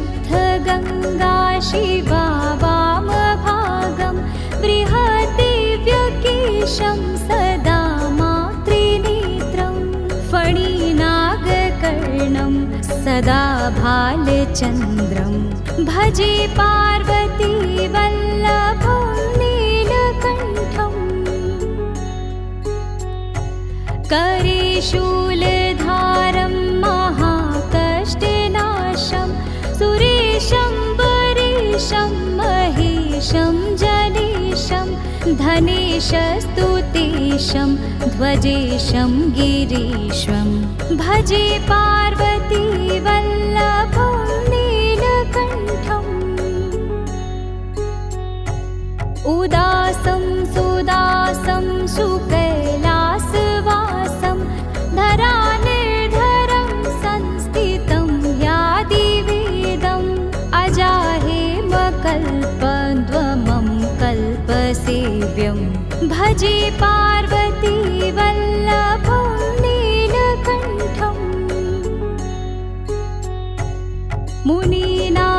शिरःशुद्धगङ्गा शिवा वामभागं बृहद्दिव्यकेशं सदा मातृनेत्रं फणिनागकर्णं सदा भालचन्द्रं भजे पार्वती वल्लभं नीलकण्ठम् करे शूलधारं महाकष्टनाशं सुरेशं वरेशं महेशं जनेशं धनेशस्तुतेशं ध्वजेशं गिरीश्वं भजे पार्वती वल्लभं नीलकण्ठम् उदासं सुदासं सुकैलासवासं धरानिर्धरं संस्थितं यादिवेदम् अजाहेमकल्पद्रुमं कल्पसेव्यं भजे पार्वती वल्लभं नीलकण्ठम्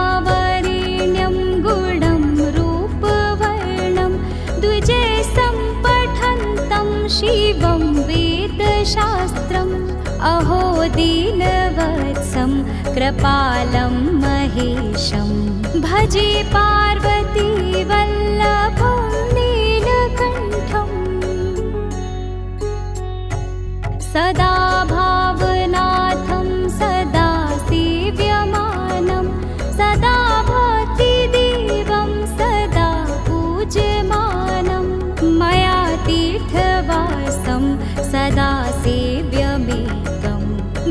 मुनीनावरेण्यं शिवं वेदशास्त्रम् अहो दीनवत्सं कृपालं महेशं भजे पार्वती वल्लभं नीलकण्ठम् सदा भावनाथं सदा सेव्यमानं सदा भक्तिदेवं सदा पूज्यमानं मया तीर्थवासं सदा सेव्यमेकं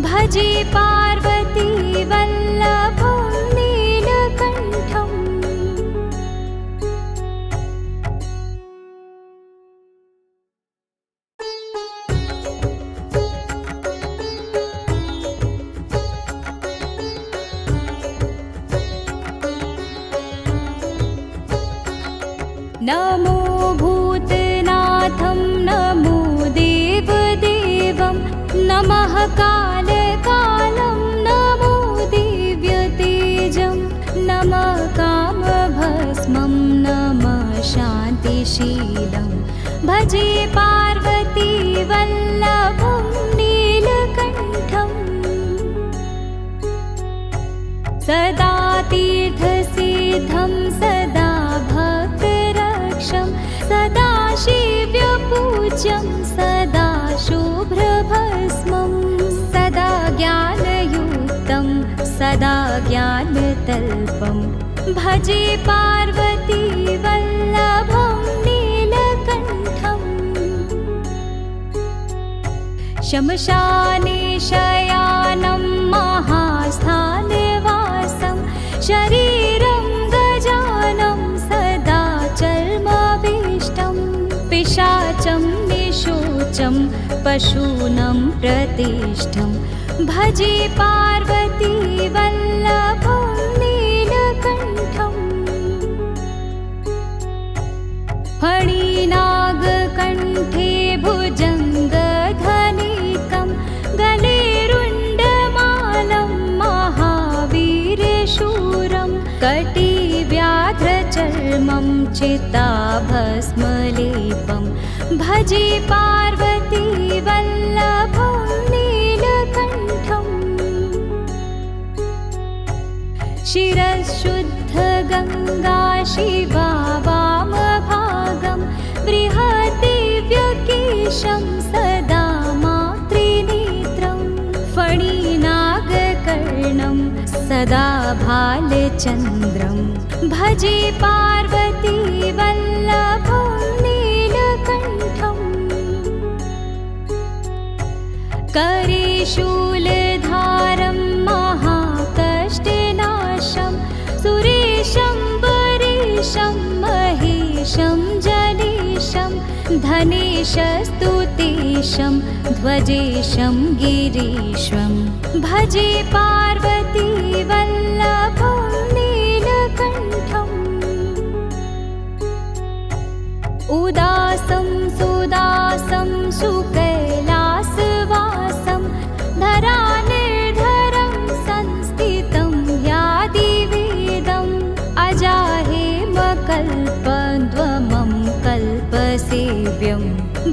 भजे पार्वती वल्लभं नीलकण्ठम् नमो भूतनाथं नमो देवदेवं नमः कालकालं नमो दिव्यतेजं नमः कामभस्मं नमः शान्तिशीलं भजे पार्वती वल्लभं नीलकण्ठम् सदा तीर्थसिद्धं सदा सदा शिव्यपूज्यं सदा शुभ्रभस्मं सदा ज्ञानयुक्तं सदा ज्ञानतल्पं भजे पार्वती वल्लभं नीलकण्ठम् शमशाने शयानं महास्थानवासं शरीरं गजानं सदा चर्मविष्टं पिशाचं निशोचं पशूनं प्रतिष्ठं भजे पार्वती वल्लभं नीलकण्ठम् फणिनागकण्ठे भुजङ्गधनिकं गलेरुण्डमालं महावीरशूरं कटिव्याघ्रचर्मं चिताभस्मलेपं भजे पार्वती वल्लभं नीलकण्ठम् शिरःशुद्धगङ्गा शिवा वामभागं बृहद्दिव्यकेशं सदा मातृनेत्रं फणिनागकर्णं सदा भालचन्द्रं भजे पार्वती वल्लभं नीलकण्ठम् करे शूलधारं महाकष्टनाशं सुरेशं वरेशं महेशं जनेशं धनेशस्तुतेशं ध्वजेशं गिरीश्वं भजे पार्वती वल्लभं नीलकण्ठम् उदासं सुदासं सुकैलासवासं धरानिर्धरं संस्थितं यादिवेदम् अजाहेमकल्पद्रुमं कल्पसेव्यं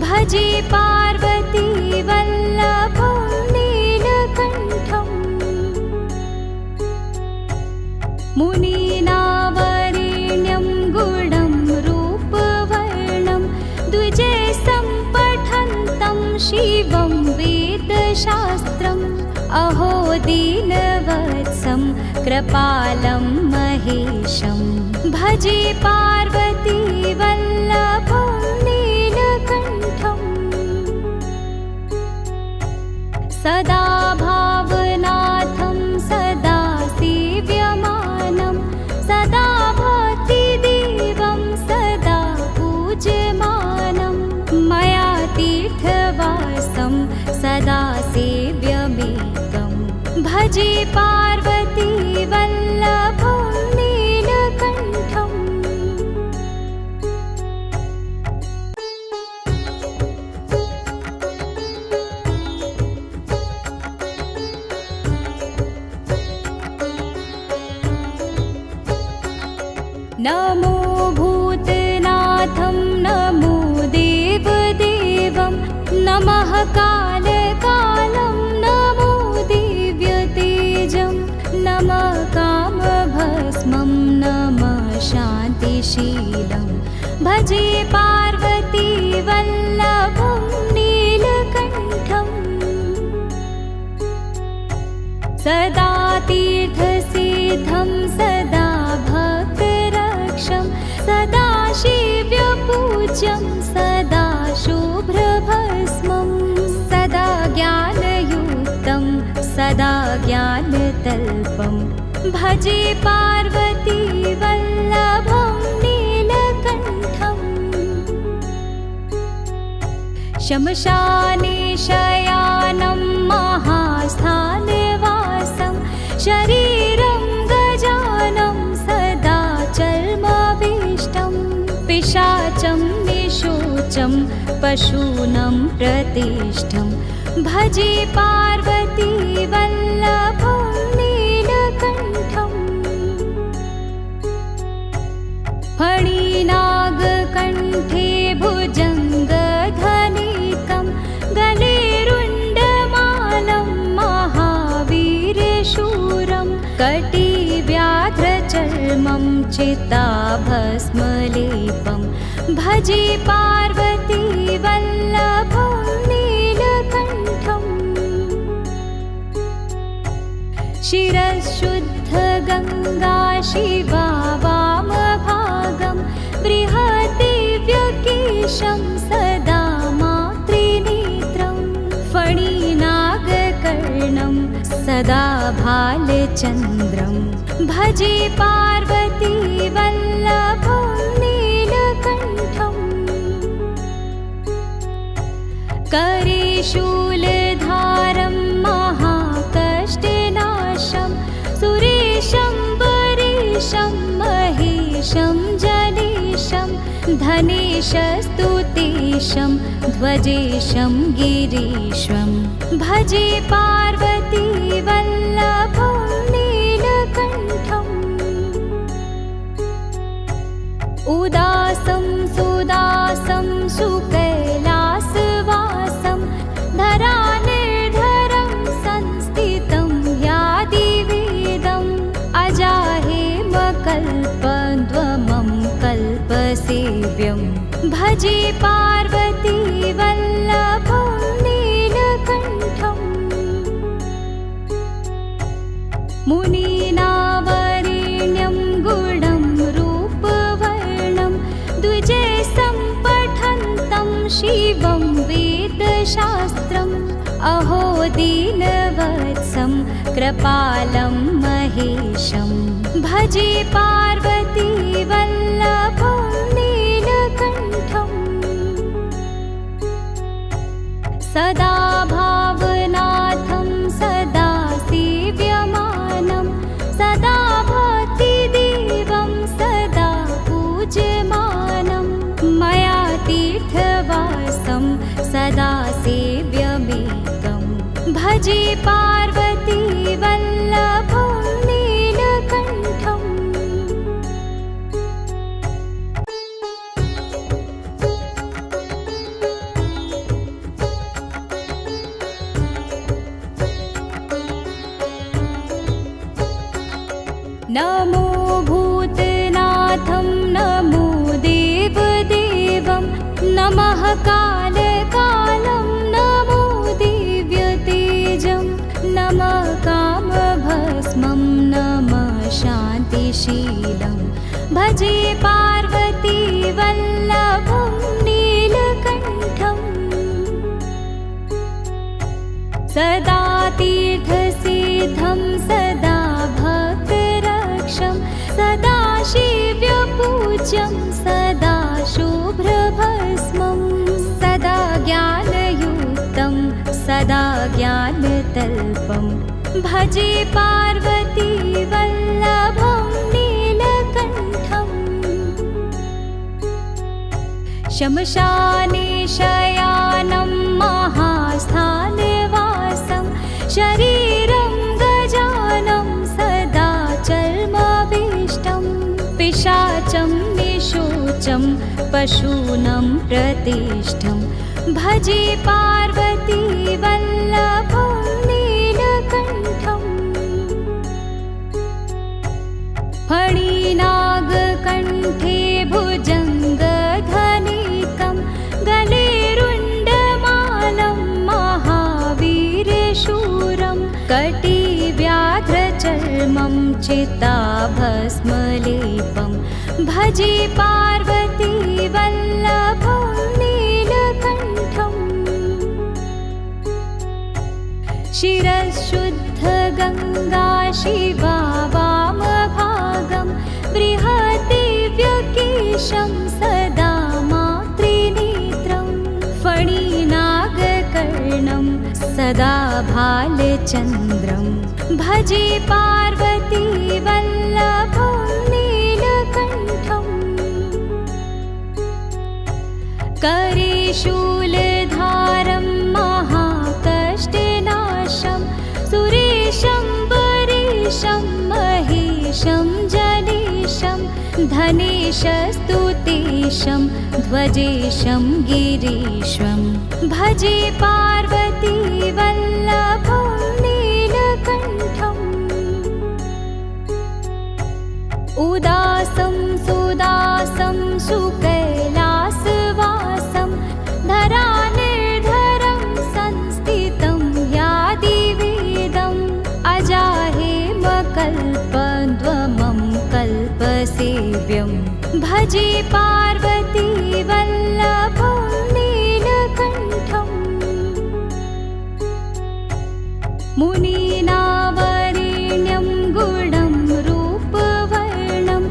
भजे पार्वती वल्लभं नीलकण्ठम् मुनीनावरेण्यं गुणं रूपवर्णं द्विजैस्तं पठन्तं शिवं वेदशास्त्रम् अहो दीनवत्सं कृपालं महेशं भजे पार्वती वल्लभं नीलकण्ठम् सदा भावनाथं सदा सेव्यमानं सदा भक्तिदेवं सदा पूज्यमानं मया तीर्थवासं सदा सेव्यमेकं भजे पार्वती वल्लभं नीलकण्ठम् नमो भूतनाथं नमो देवदेवं नमः कालकालं नमो दिव्यतेजं नमः कामभस्मं नमः शान्तिशीलं भजे पार्वती वल्लभं नीलकण्ठम् सदा तीर्थसिद्धं सदा भक्तरक्षं सदा शिव्यपूज्यं सदा शुभ्रभस्मं सदा ज्ञानयुक्तं सदा ज्ञानतल्पं भजे पार्वती वल्लभं नीलकण्ठम् शमशाने शयानं महास्थानवासं शरीरं गजानं सदा चर्माभीष्टं पिशाचं निशोचं पशूनं प्रतिष्ठं भजे पार्वती वल्लभं नीलकण्ठम् फणिनागकण्ठे भुजङ्गधनिकं गलेरुण्डमालं महावीरशूरं कटिव्याघ्रचर्मं चिताभस्मलेपं भजे पार्वती वल्लभं नीलकण्ठम् शिरःशुद्धगङ्गा शिवा वामभागं बृहद्दिव्यकेशं सदा मातृनेत्रं फणिनागकर्णं सदा भालचन्द्रं भजे पार्वती वल्लभं नीलकण्ठम् करे शूलधारं महाकष्टनाशं सुरेशं वरेशं महेशं जनेशं धनेशस्तुतेशं ध्वजेशं गिरीश्वं भजे पार्वती वल्लभं नीलकण्ठम् उदासं सुदासं सुकैलासवासं धरानिर्धरं संस्थितं यादिवेदम् अजाहेमकल्पद्वमं कल्पसेव्यं भजे पार्वती वल्लभं नीलकण्ठम् मुनीनावरेण्यं गुणं रूपवर्णं द्विजसम्पठन्तं शिवं वेदशास्त्रम् अहो दीनवत्सं कृपालं महेशं भजे पार्वती वल्लभं नीलकण्ठम् सदा भावनाथं सदा सेव्यमानं सदा भक्तिदेवं सदा पूज्यमानं मया तीर्थवासं सदा सेव्यमेकं भजे पार्वती वल्लभं नीलकण्ठम् नमो भूतनाथं नमो देवदेवं नमः कालकालं नमो दिव्यतेजं नमः कामभस्मं नमः शान्तिशीलं भजे पार्वती वल्लभं नीलकण्ठम् सदा तीर्थसिद्धं सदा भक्तरक्षं सदा शिव्यपूज्यं सदा शुभ्रभस्मं सदा ज्ञानयुक्तं सदा ज्ञानतल्पं भजे पार्वती वल्लभं नीलकण्ठम् शमशाने शयानं महास्थानवासं शरीरं गजानं सदा चर्माभीष्टं पिशाचं निशोचं पशूनं प्रतिष्ठं भजे पार्वती वल्लभं नीलकण्ठम् फणिनागकण्ठे भुजङ्गधनिकं गलेरुण्डमालं महावीरशूरं कटिव्याघ्रचर्मं चिताभस्मलेपं भजे पार्वती वल्लभं नीलकण्ठम् शिरःशुद्धगङ्गा शिवा वामभागं बृहद्दिव्यकेशं सदा मातृनेत्रं फणिनागकर्णं सदा भालचन्द्रं भजे पार्वती वल्लभं नीलकण्ठम् करे शूलधारं महाकष्टनाशं सुरेशं वरेशं महेशं जनेशं धनेशस्तुतेशं ध्वजेशं गिरीश्वं भजे पार्वती वल्लभं नीलकण्ठम् उदासं सुदासं सुकैलासवासं धरानिर्धरं संस्थितं यादिवेदम् अजाहेमकल्पद्वमं कल्पसेव्यं भजे पार्वती वल्लभं नीलकण्ठम् मुनीनावरेण्यं गुणं रूपवर्णं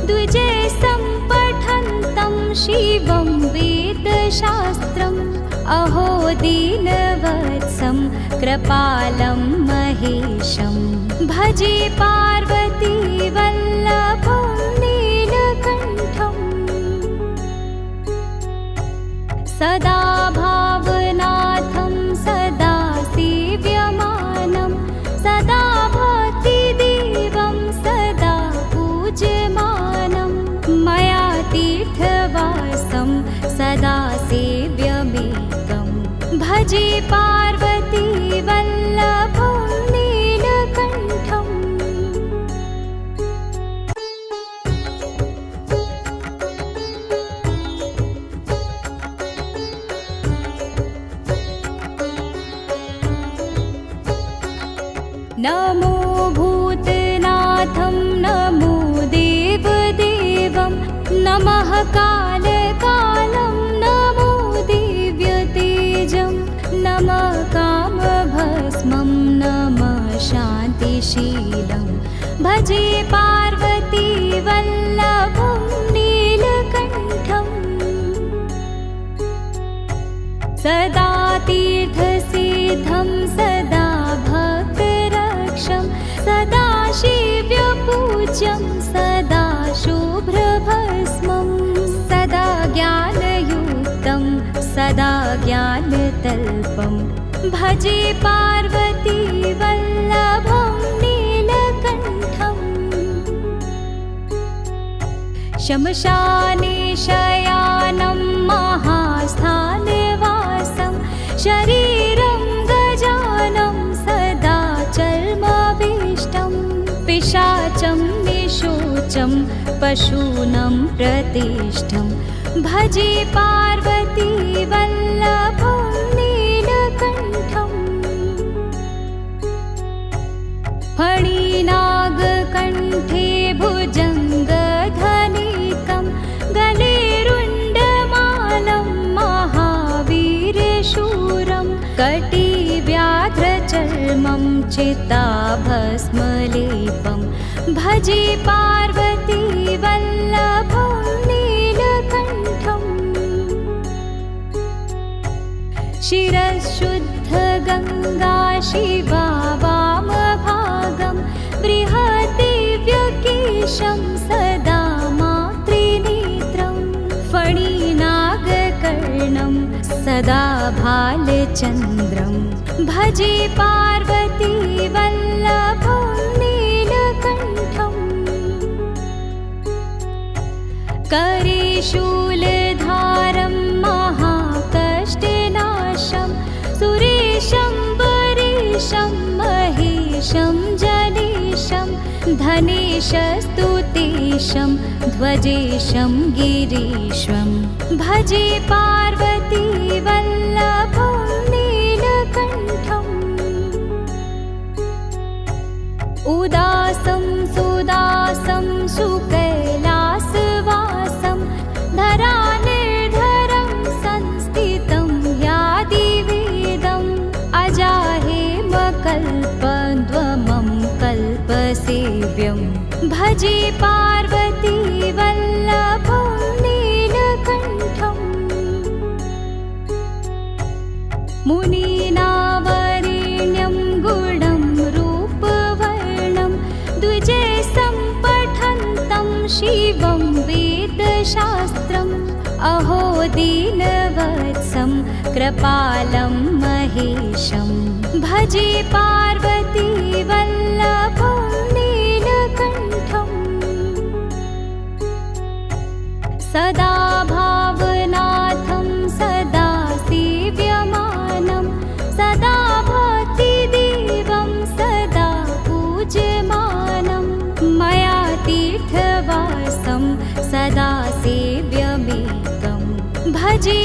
द्विजैस्तं पठन्तं शिवं वेदशास्त्रम् अहो दीनवत्सं कृपालं महेशं भजे पार्वती वल्लभं नीलकण्ठम् सदा भावनाथं सदा सेव्यमानं सदा भक्तिदेवं सदा पूज्यमानं मया तीर्थवासं सदा सेव्यमेकं भजे पार्वती वल्लभं नीलकण्ठम् नमो भूतनाथं नमो देवदेवं नमः कालकालं नमो दिव्यतेजं नमः कामभस्मं नमः शान्तिशीलं भजे पार्वती वल्लभं नीलकण्ठम् सदा तीर्थसिद्धं सदा भक्तरक्षं सदा शिव्यपूज्यं सदा शुभ्रभस्मं सदा ज्ञानयुक्तं सदा ज्ञानतल्पं भजे पार्वती वल्लभं नीलकण्ठम् शमशाने शयानं महास्थानवासं शरीरं गजानं सदा चर्माभीष्टं पिशाचं निशोचं पशूनं प्रतिष्ठं भजे पार्वती वल्लभं नीलकण्ठम् फणिनागकण्ठे भुजङ्गधनिकं गलेरुण्डमालं महावीरशूरं कटिव्याघ्रचर्मं चिताभस्मलेपं भजे पार्वती वल्लभं नीलकण्ठम् शिरःशुद्धगङ्गा शिवा वामभागं बृहद्दिव्यकेशं सदा मातृनेत्रं फणिनागकर्णं सदा भालचन्द्रं भजे पार्वती वल्लभं नीलकण्ठम् करे शूलधारं महाकष्टना केशस्तु तेषं ध्वजेशं गिरीश्वं भजे पार्वती वल्लभं नीलकण्ठम् उदासं सुदासं सुकैलासवासं धरानिर्धरं संस्थितं यादिवेदम् अजाहेमकल्पद्रुमं कल्पसेव्यं भजे पार्वती वल्लभं नीलकण्ठम् मुनीनावरेण्यं गुणं रूपवर्णं द्विजैः पठन्तं शिवं वेदशास्त्रम् अहो दीनवत्सं कृपालं महेशं भजे पार्वती वल्लभं नीलकण्ठम् सदा भावनाथं सदा सेव्यमानं सदा भक्तिदेवं सदा पूज्यमानं मया तीर्थवासं सदा सेव्यमेकं भजे